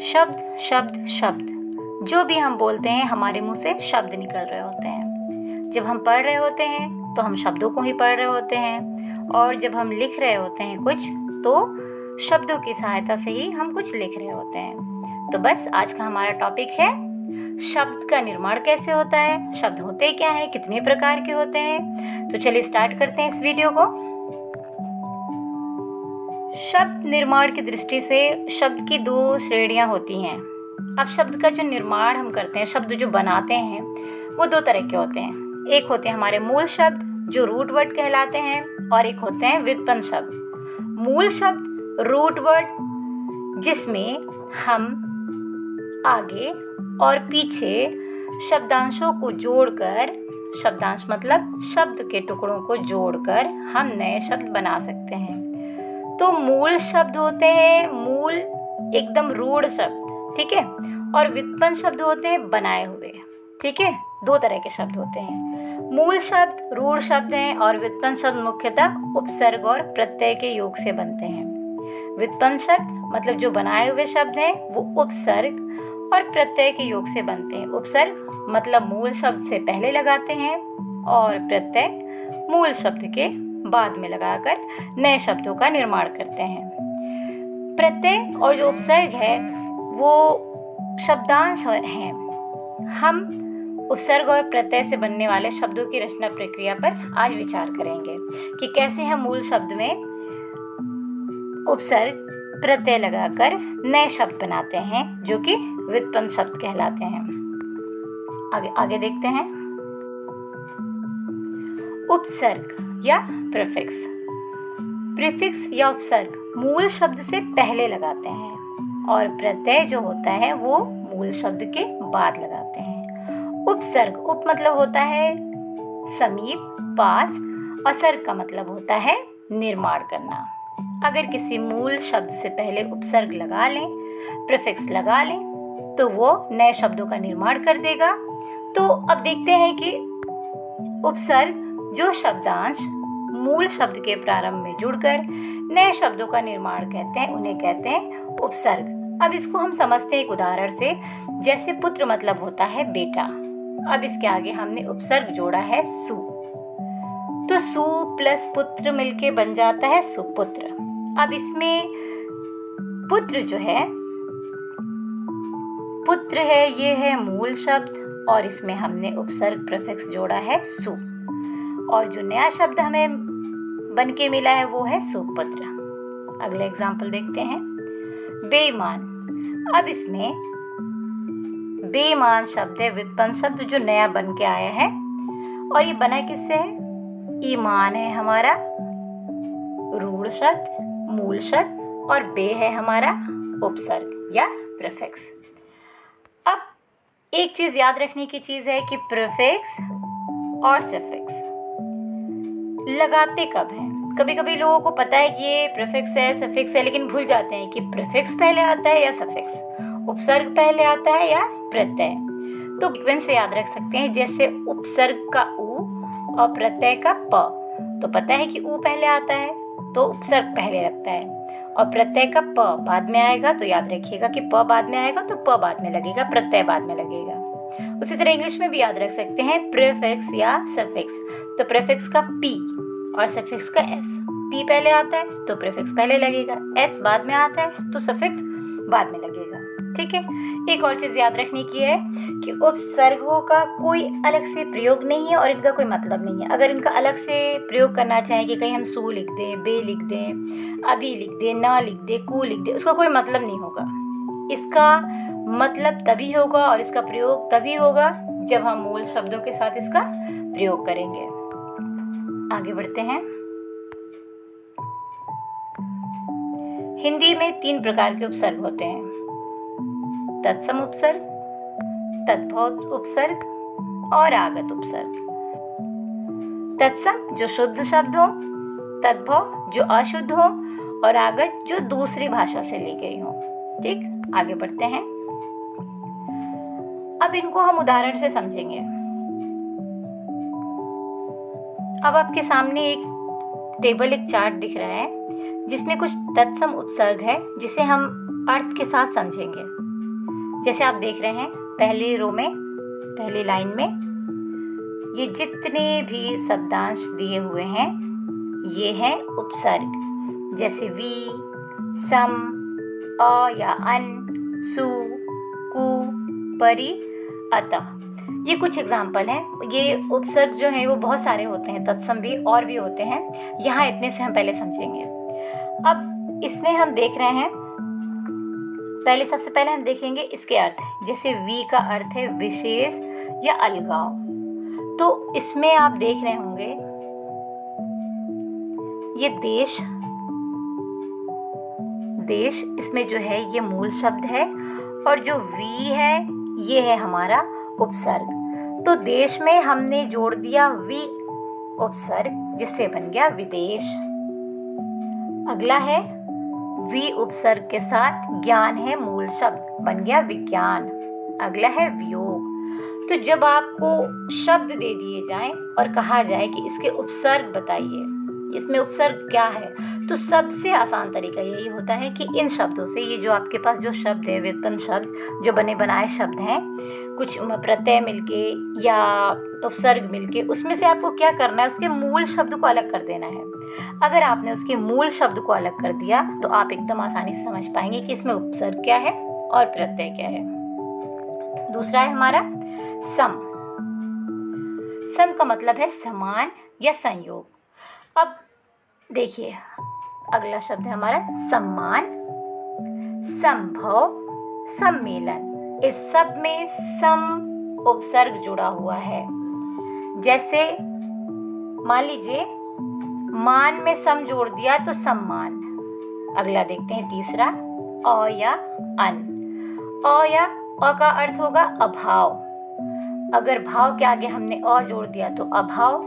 शब्द शब्द शब्द, जो भी हम बोलते हैं हमारे मुंह से शब्द निकल रहे होते हैं। जब हम पढ़ रहे होते हैं तो हम शब्दों को ही पढ़ रहे होते हैं, और जब हम लिख रहे होते हैं कुछ तो शब्दों की सहायता से ही हम कुछ लिख रहे होते हैं। तो बस आज का हमारा टॉपिक है शब्द का निर्माण कैसे होता है, शब्द होते क्या हैं, कितने प्रकार के होते हैं। तो चलिए स्टार्ट करते हैं इस वीडियो को। शब्द निर्माण की दृष्टि से शब्द की दो श्रेणियां होती हैं। अब शब्द का जो निर्माण हम करते हैं, शब्द जो बनाते हैं, वो दो तरह के होते हैं। एक होते हैं हमारे मूल शब्द जो रूट वर्ड कहलाते हैं, और एक होते हैं व्युत्पन्न शब्द। मूल शब्द रूट वर्ड, जिसमें हम आगे और पीछे शब्दांशों को जोड़कर, शब्दांश मतलब शब्द के टुकड़ों को जोड़कर हम नए शब्द बना सकते हैं। तो मूल शब्द होते हैं मूल एकदम रूढ़ शब्द, ठीक है, और व्युत्पन्न शब्द होते हैं बनाए हुए, ठीक है। दो तरह के शब्द होते हैं। मूल शब्द रूढ़ शब्द हैं और व्युत्पन्न शब्द मुख्यतः उपसर्ग और प्रत्यय के योग से बनते हैं। व्युत्पन्न शब्द मतलब जो बनाए हुए शब्द हैं वो उपसर्ग और प्रत्यय के योग से बनते हैं। उपसर्ग मतलब मूल शब्द से पहले लगाते हैं, और प्रत्यय मूल शब्द के बाद में लगाकर नए शब्दों का निर्माण करते हैं। प्रत्यय और जो उपसर्ग है वो शब्दांश हैं। हम उपसर्ग और प्रत्यय से बनने वाले शब्दों की रचना प्रक्रिया पर आज विचार करेंगे कि कैसे हम मूल शब्द में उपसर्ग प्रत्यय लगाकर नए शब्द बनाते हैं जो कि व्युत्पन्न शब्द कहलाते हैं। आगे देखते हैं। उपसर्ग या प्रीफिक्स। प्रीफिक्स या उपसर्ग मूल शब्द से पहले लगाते हैं, और प्रत्यय जो होता है वो मूल शब्द के बाद लगाते हैं। उपसर्ग, उप मतलब होता है समीप, पास, और सर्ग का मतलब होता है निर्माण करना। अगर किसी मूल शब्द से पहले उपसर्ग लगा लें, प्रीफिक्स लगा लें, तो वो नए शब्दों का निर्माण कर देगा। तो अब देखते हैं कि उपसर्ग जो शब्दांश मूल शब्द के प्रारंभ में जुड़कर नए शब्दों का निर्माण कहते हैं, उन्हें कहते हैं उपसर्ग। अब इसको हम समझते हैं एक उदाहरण से। जैसे पुत्र मतलब होता है बेटा, अब इसके आगे हमने उपसर्ग जोड़ा है सु, तो सु प्लस पुत्र मिलके बन जाता है सुपुत्र। अब इसमें पुत्र जो है, पुत्र है, ये है मूल शब्द, और इसमें हमने उपसर्ग प्रीफिक्स जोड़ा है सु, और जो नया शब्द हमें बन के मिला है वो है सुपुत्र। अगले एग्जाम्पल देखते हैं। बेईमान। अब इसमें बेईमान शब्द है व्युत्पन्न शब्द जो नया बन के आया है, और ये बना किससे है? ईमान है हमारा रूढ़ शब्द, मूल शब्द, और बे है हमारा उपसर्ग या प्रीफिक्स। अब एक चीज याद रखने की चीज है कि प्रीफिक्स और सफिक्स लगाते कब हैं। कभी कभी लोगों को पता है कि ये प्रीफिक्स है, सफिक्स है, लेकिन भूल जाते हैं कि प्रीफिक्स पहले आता है या सफिक्स, उपसर्ग पहले आता है या प्रत्यय। तो सीक्वेंस से याद रख सकते हैं, जैसे उपसर्ग का उ और प्रत्यय का प, तो पता है कि उ पहले आता है तो उपसर्ग पहले लगता है, और प्रत्यय का प बाद में आएगा तो याद रखिएगा कि प बाद में आएगा तो प बाद में लगेगा, प्रत्यय बाद में लगेगा। उसी तरह इंग्लिश में भी याद रख सकते हैं प्रीफिक्स या सफिक्स। तो प्रीफिक्स का पी और सफिक्स का एस, पी पहले आता है तो प्रीफिक्स पहले लगेगा, एस बाद में आता है तो सफिक्स बाद में लगेगा, ठीक है। एक और चीज याद रखने की है कि उपसर्गों का कोई अलग से प्रयोग नहीं है और इनका कोई मतलब नहीं है। अगर इनका अलग से प्रयोग करना चाहें कि कहीं हम सु लिख दें, बे लिख दें, अभी लिख दें, न लिख दें, कु लिख दें, उसका कोई मतलब नहीं होगा। इसका मतलब तभी होगा और इसका प्रयोग तभी होगा जब हम मूल शब्दों के साथ इसका प्रयोग करेंगे। आगे बढ़ते हैं। हिंदी में 3 प्रकार के उपसर्ग होते हैं: तत्सम उपसर्ग, तद्भव उपसर्ग और आगत उपसर्ग। तत्सम जो शुद्ध शब्द हो, तद्भव जो अशुद्ध हो, और आगत जो दूसरी भाषा से ली गई हो। ठीक, आगे बढ़ते हैं। अब इनको हम उदाहरण से समझेंगे। अब आपके सामने एक टेबल, एक चार्ट दिख रहा है जिसमें कुछ तत्सम उपसर्ग है जिसे हम अर्थ के साथ समझेंगे। जैसे आप देख रहे हैं पहली रो में, पहली लाइन में ये जितने भी शब्दांश दिए हुए हैं ये हैं उपसर्ग, जैसे वी, सम, अ या अन, सु, कु, परि, अतः। ये कुछ एग्जाम्पल हैं। ये उपसर्ग जो हैं वो बहुत सारे होते हैं, तत्सम भी और भी होते हैं, यहाँ इतने से हम पहले समझेंगे। अब इसमें हम देख रहे हैं, पहले सबसे पहले हम देखेंगे इसके अर्थ। जैसे वी का अर्थ है विशेष या अलगाव, तो इसमें आप देख रहे होंगे ये देश, देश इसमें जो है ये मूल शब्द है, और जो वी है ये है हमारा उपसर्ग। तो देश में हमने जोड़ दिया वी उपसर्ग, जिससे बन गया विदेश। अगला है वी उपसर्ग के साथ ज्ञान है मूल शब्द, बन गया विज्ञान। अगला है वियोग। तो जब आपको शब्द दे दिए जाएं और कहा जाए कि इसके उपसर्ग बताइए, इसमें उपसर्ग क्या है, तो सबसे आसान तरीका यही होता है कि इन शब्दों से, ये जो आपके पास जो शब्द है, व्युत्पन्न शब्द जो बने बनाए शब्द हैं, कुछ प्रत्यय मिलके या उपसर्ग मिलके, उसमें से आपको क्या करना है, उसके मूल शब्द को अलग कर देना है। अगर आपने उसके मूल शब्द को अलग कर दिया तो आप एकदम आसानी से समझ पाएंगे कि इसमें उपसर्ग क्या है और प्रत्यय क्या है। दूसरा है हमारा सम। सम का मतलब है समान या संयोग। अब देखिए अगला शब्द है हमारा सम्मान, संभव, सम्मेलन। इस सब में सम उपसर्ग जुड़ा हुआ है। जैसे मान लीजिए मान में सम जोड़ दिया तो सम्मान। अगला देखते हैं तीसरा, अ या अन। अ या अ का अर्थ होगा अभाव। अगर भाव के आगे हमने अ जोड़ दिया तो अभाव।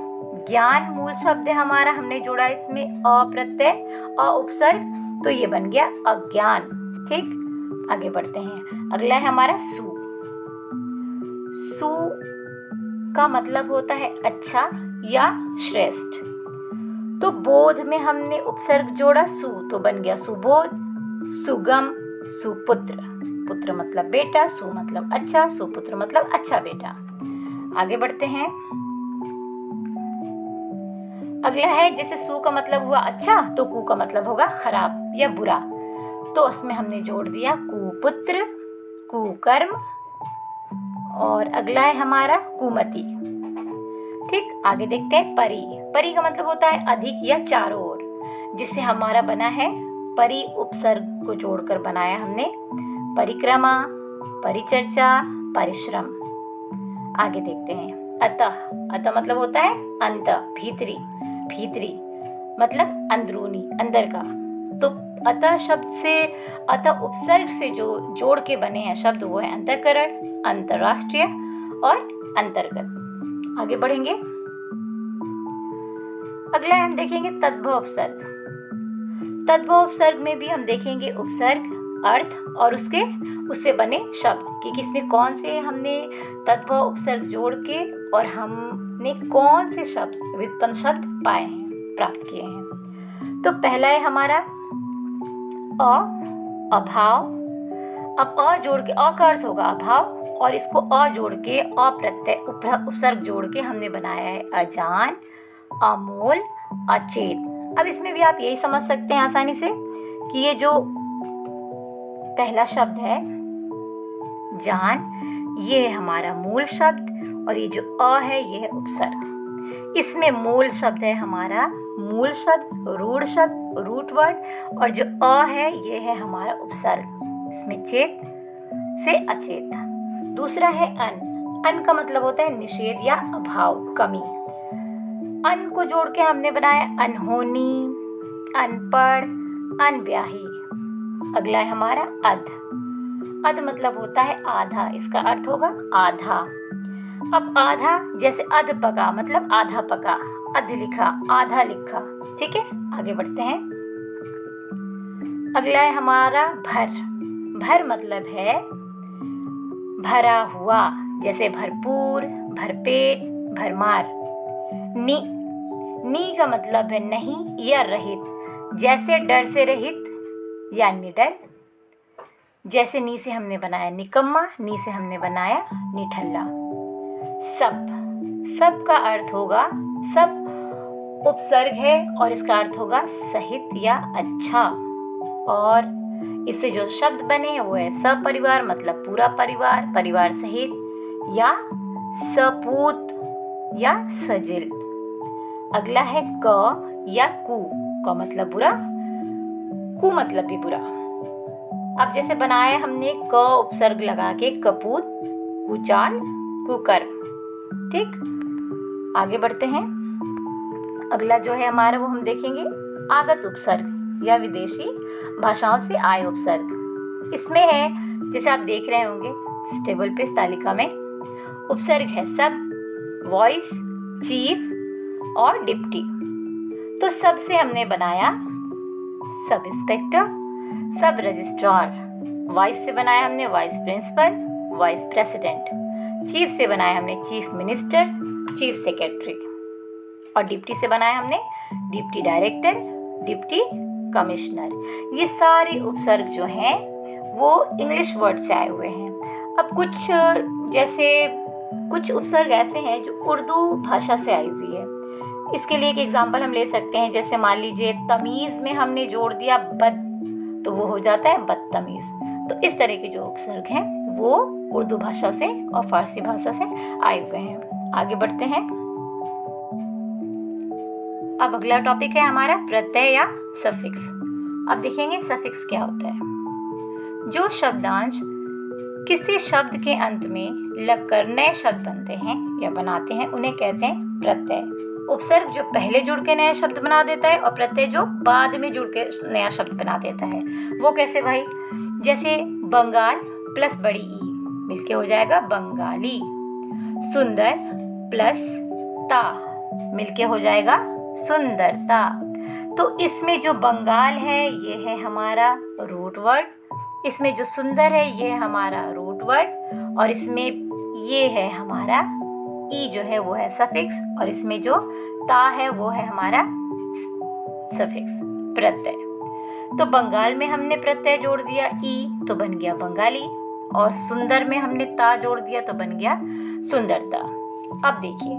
ज्ञान मूल शब्द है हमारा, हमने जोड़ा इसमें अ प्रत्यय, अ उपसर्ग, तो ये बन गया अज्ञान। ठीक, आगे बढ़ते हैं। अगला है हमारा सु। सु का मतलब होता है अच्छा या श्रेष्ठ। तो बोध में हमने उपसर्ग जोड़ा सु, तो बन गया सुबोध, सुगम, सुपुत्र। पुत्र मतलब बेटा, सु मतलब अच्छा, सुपुत्र मतलब अच्छा बेटा। आगे बढ़ते हैं। अगला है जैसे सु का मतलब हुआ अच्छा, तो कु का मतलब होगा खराब या बुरा, तो उसमें हमने जोड़ दिया कुपुत्र, कुकर्म। और अगला है हमारा कुमति। ठीक, आगे देखते हैं परि। परि का मतलब होता है अधिक या चारों ओर, जिससे हमारा बना है परि उपसर्ग को जोड़कर बनाया हमने परिक्रमा, परिचर्चा, परिश्रम। आगे देखते हैं अतः। अतः मतलब होता है अंत, भीतरी, भीतरी मतलब अंदरूनी, अंदर का। तो अतः शब्द से, अतः उपसर्ग से जो जोड़ के बने हैं शब्द वो है अंतःकरण, अंतर्राष्ट्रीय और अंतर्गत। आगे बढ़ेंगे। अगला हम देखेंगे तद्भव उपसर्ग। तद्भव उपसर्ग में भी हम देखेंगे उपसर्ग, अर्थ और उससे बने शब्द कि किसमें कौन से हमने तद्भव उपसर्ग जोड़ के और हमने कौन से शब्द, व्युत्पन्न शब्द पाए हैं, प्राप्त किए हैं। तो पहला है हमारा अ, अभाव। अब अ जोड़ के, अ का अर्थ होगा अभाव, और इसको अ जोड़ के, अ प्रत्यय उपसर्ग जोड़ के हमने बनाया है अजान, अमोल, अचेत। अब इसमें भी आप यही समझ सकते हैं आसानी से कि ये जो पहला शब्द है जान, ये है हमारा मूल शब्द, और ये जो अ है ये है उपसर्ग। इसमें मूल शब्द है हमारा मूल शब्द, रूढ़ शब्द, रूट वर्ड, और जो अ है ये है हमारा उपसर्ग, इसमें चेत से अचेत। दूसरा है अन। अन का मतलब होता है निषेध या अभाव, कमी। अन को जोड़ के हमने बनाया अनहोनी, अनपढ़, अनब्याही। अगला है हमारा अध। अध मतलब होता है आधा, इसका अर्थ होगा आधा। अब आधा जैसे अध पका मतलब आधा पका, अध लिखा, आधा लिखा। ठीक है, आगे बढ़ते हैं। अगला है हमारा भर। भर मतलब है भरा हुआ, जैसे भरपूर, भरपेट, भरमार। नी, नी का मतलब है नहीं या रहित, जैसे डर से रहित या निडर। जैसे नी से हमने बनाया निकम्मा, नी से हमने बनाया निठल्ला। सब का अर्थ होगा, सब उपसर्ग है और इसका अर्थ होगा सहित या अच्छा। और इससे जो शब्द बने हैं वो है सपरिवार मतलब पूरा परिवार, परिवार सहित, या सपूत या सजिल। अगला है क या कु। क मतलब बुरा, कु मतलब भी बुरा। अब जैसे बनाया हमने क उपसर्ग लगा के कपूत, कुचाल, कुकर्म। ठीक, आगे बढ़ते हैं। अगला जो है हमारा वो हम देखेंगे आगत उपसर्ग या विदेशी भाषाओं से आए उपसर्ग। इसमें है, जैसे आप देख रहे होंगे इस टेबल पे, इस तालिका में उपसर्ग है सब, वॉइस, चीफ और डिप्टी। तो सब से हमने बनाया सब इंस्पेक्टर, सब रजिस्ट्रार। वाइस से बनाया हमने vice principal, vice president. Chief से बनाया हमने चीफ मिनिस्टर, चीफ सेक्रेटरी। और डिप्टी से बनाया हमने डिप्टी डायरेक्टर, डिप्टी कमिश्नर। ये सारे उपसर्ग जो हैं वो इंग्लिश वर्ड से आए हुए हैं। अब कुछ उपसर्ग ऐसे हैं जो उर्दू भाषा से आई हुई है। इसके लिए एक एग्जांपल हम ले सकते हैं, जैसे मान लीजिए तमीज़ में हमने जोड़ दिया बद, तो वो हो जाता है बदतमीज़। तो इस तरह के जो उपसर्ग हैं वो उर्दू भाषा से और फारसी भाषा से आए हुए हैं। आगे बढ़ते हैं। अब अगला टॉपिक है हमारा प्रत्यय या सफिक्स। अब देखेंगे सफिक्स क्या होता है। जो शब्दांश किसी शब्द के अंत में लगकर नए शब्द बनते हैं या बनाते हैं उन्हें कहते हैं प्रत्यय। उपसर्ग जो पहले जुड़ के नया शब्द बना देता है और प्रत्यय जो बाद में जुड़ के नया शब्द बना देता है। वो कैसे भाई? जैसे बंगाल प्लस बड़ी ई मिलके हो जाएगा बंगाली। सुंदर प्लस ता मिलके हो जाएगा सुंदरता। तो इसमें जो बंगाल है ये है हमारा रूट वर्ड, इसमें जो सुंदर है ये है हमारा रूट वर्ड, और इसमें ये है हमारा ई जो है वो है सफिक्स, और इसमें जो ता है वो है हमारा सफिक्स प्रत्यय। तो बंगाल में हमने प्रत्यय जोड़ दिया ई तो बन गया बंगाली, और सुंदर में हमने ता जोड़ दिया तो बन गया सुंदरता। अब देखिए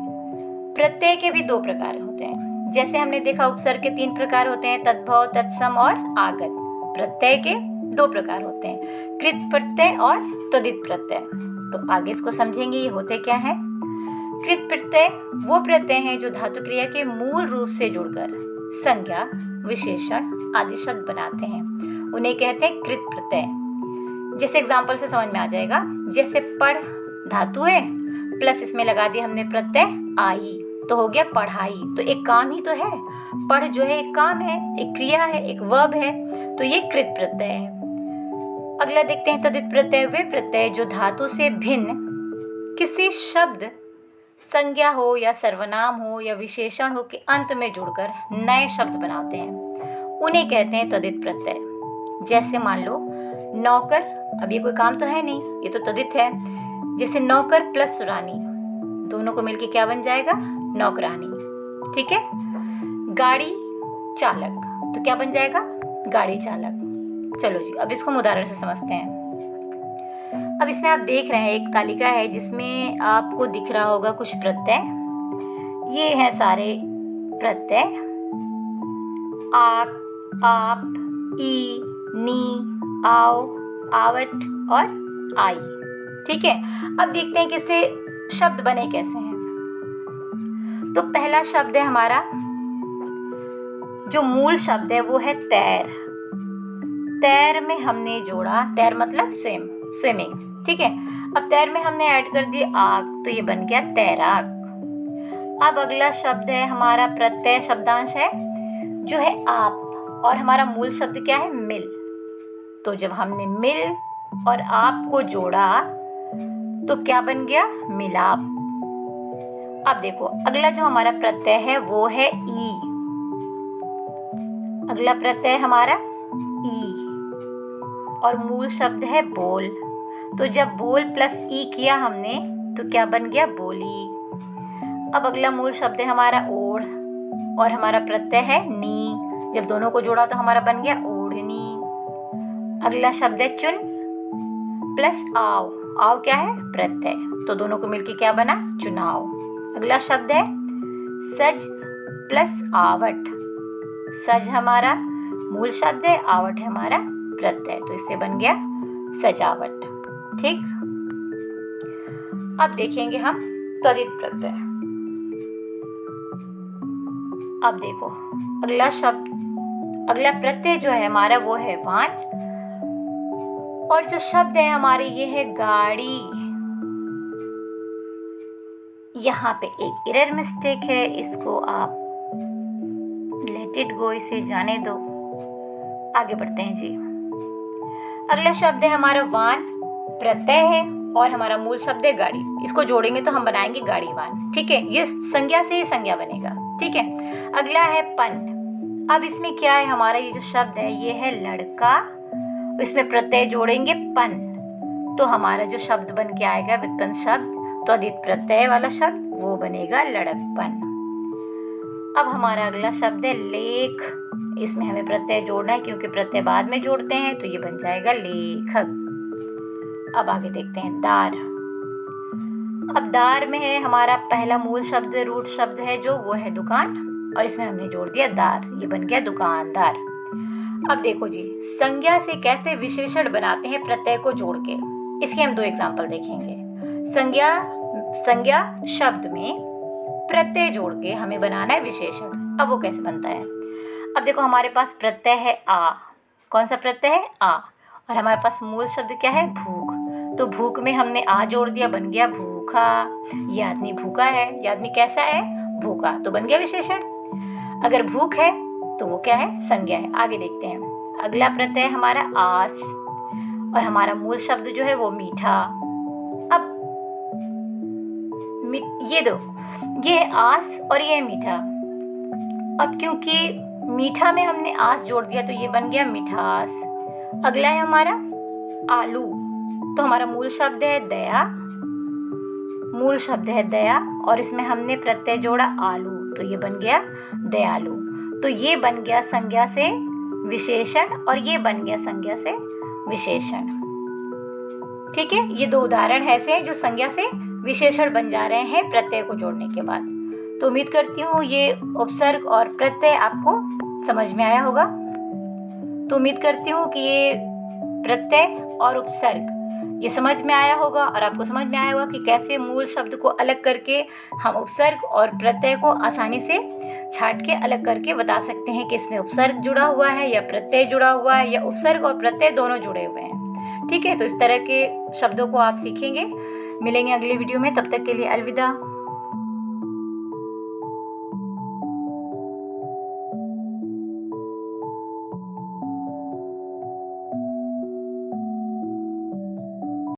प्रत्यय के भी दो प्रकार होते हैं। जैसे हमने देखा उपसर्ग के 3 प्रकार होते हैं, तद्भव, तत्सम और आगत। प्रत्यय के 2 प्रकार होते हैं, कृत प्रत्यय और तद्धित प्रत्यय। तो आगे इसको समझेंगे ये होते क्या है। कृत प्रत्यय वो प्रत्यय हैं जो धातु क्रिया के मूल रूप से जुड़कर संज्ञा, विशेषण आदि शब्द बनाते हैं, उन्हें कहते हैं कृत प्रत्यय। जैसे एग्जाम्पल से समझ में आ जाएगा, जैसे पढ़ धातु है प्लस इसमें लगा दिया हमने प्रत्यय आई तो हो गया पढ़ाई। तो एक काम ही तो है, पढ़ जो है एक काम है, एक क्रिया है, एक वर्ब है, तो ये कृत प्रत्यय है। अगला देखते हैं तद्धित प्रत्यय। वे प्रत्यय जो धातु से भिन्न किसी शब्द, संज्ञा हो या सर्वनाम हो या विशेषण हो के अंत में जुड़कर नए शब्द बनाते हैं, उन्हें कहते हैं तद्धित प्रत्यय। जैसे मान लो नौकर, अब ये कोई काम तो है नहीं, ये तो तद्धित है। जैसे नौकर प्लस रानी, दोनों को मिलके क्या बन जाएगा? नौकरानी। ठीक है। गाड़ी चालक, तो क्या बन जाएगा? गाड़ी चालक। चलो जी, अब इसको हम उदाहरण से समझते हैं। अब इसमें आप देख रहे हैं एक तालिका है जिसमें आपको दिख रहा होगा कुछ प्रत्यय। ये हैं सारे प्रत्यय, आप, ई, नी, आओ, आवट और आई। ठीक है। अब देखते हैं कि इससे शब्द बने कैसे हैं। तो पहला शब्द है हमारा, जो मूल शब्द है वो है तैर। तैर में हमने जोड़ा, तैर मतलब स्विमिंग। ठीक है। अब तैर में हमने ऐड कर दिया आग, तो ये बन गया तैराक। अब अगला शब्द है हमारा प्रत्यय शब्दांश है जो है आप, और हमारा मूल शब्द क्या है? मिल। तो जब हमने मिल और आप को जोड़ा तो क्या बन गया? मिलाप। अब देखो अगला जो हमारा प्रत्यय है वो है ई। अगला प्रत्यय हमारा ई और मूल शब्द है बोल। तो जब बोल प्लस ई किया हमने तो क्या बन गया? बोली। अब अगला मूल शब्द है हमारा ओढ़, और हमारा प्रत्यय है नी। जब दोनों को जोड़ा तो हमारा बन गया ओढ़नी। अगला शब्द है चुन, प्लस आव, आव क्या है? प्रत्यय, तो दोनों को मिलके क्या बना? चुनाव। अगला शब्द है सज प्लस आवट। सज हमारा मूल शब्द है, आवट है हमारा प्रत्यय, तो इससे बन गया सजावट। ठीक, अब देखेंगे हम त्वरित प्रत्यय। अब देखो अगला शब्द, अगला प्रत्यय जो है हमारा वो है वान, और जो शब्द है हमारे ये है गाड़ी। यहाँ पे एक एरर मिस्टेक है, इसको आप लेट इट गो, इसे जाने दो। आगे बढ़ते हैं जी। अगला शब्द है हमारा वान, प्रत्यय है और हमारा मूल शब्द है गाड़ी। इसको जोड़ेंगे तो हम बनाएंगे गाड़ीवान। ठीक है, ये संज्ञा से ही संज्ञा बनेगा। ठीक है, अगला है पन। अब इसमें क्या है, हमारा ये जो शब्द है ये है लड़का, इसमें प्रत्यय जोड़ेंगे पन, तो हमारा जो शब्द बन के आएगा व्युत्पन्न शब्द, तो अधिक प्रत्यय वाला शब्द, वो बनेगा लड़कपन। अब हमारा अगला शब्द है लेख। इसमें हमें प्रत्यय जोड़ना है क्योंकि प्रत्यय बाद में जोड़ते हैं, तो ये बन जाएगा लेखक। अब आगे देखते हैं दार। अब दार में है हमारा पहला मूल शब्द, रूट शब्द है जो, वो है दुकान, और इसमें हमने जोड़ दिया दार, ये बन गया दुकानदार। अब देखो जी, संज्ञा से कैसे विशेषण बनाते हैं प्रत्यय को जोड़ के, इसके हम 2 एग्जाम्पल देखेंगे। संज्ञा शब्द में प्रत्यय जोड़ के हमें बनाना है विशेषण। अब वो कैसे बनता है? अब देखो हमारे पास प्रत्यय है आ। कौन सा प्रत्यय है? आ। और हमारे पास मूल शब्द क्या है? भूख। तो भूख में हमने आ जोड़ दिया, बन गया भूखा। ये आदमी भूखा है, ये आदमी कैसा है? भूखा, तो बन गया विशेषण। अगर भूख है तो वो क्या है? संज्ञा है। आगे देखते हैं, अगला प्रत्यय हमारा आस, और हमारा मूल शब्द जो है वो मीठा। अब ये दो, ये है आस और ये है मीठा। अब क्योंकि मीठा में हमने आस जोड़ दिया तो ये बन गया मिठास। अगला है हमारा आलू, तो हमारा मूल शब्द है दया, मूल शब्द है दया, और इसमें हमने प्रत्यय जोड़ा आलू, तो ये बन गया दयालु। तो ये बन गया संज्ञा से विशेषण, और ये बन गया संज्ञा से विशेषण। ठीक है, ये 2 उदाहरण ऐसे हैं जो संज्ञा से विशेषण बन जा रहे हैं प्रत्यय को जोड़ने के बाद। तो उम्मीद करती हूँ ये उपसर्ग और प्रत्यय आपको समझ में आया होगा। तो उम्मीद करती हूँ कि ये प्रत्यय और उपसर्ग ये समझ में आया होगा, और आपको समझ में आया होगा कि कैसे मूल शब्द को अलग करके हम उपसर्ग और प्रत्यय को आसानी से छांट के अलग करके बता सकते हैं कि इसमें उपसर्ग जुड़ा हुआ है या प्रत्यय जुड़ा हुआ है, या उपसर्ग और प्रत्यय दोनों जुड़े हुए हैं। ठीक है, तो इस तरह के शब्दों को आप सीखेंगे। मिलेंगे अगली वीडियो में, तब तक के लिए अलविदा।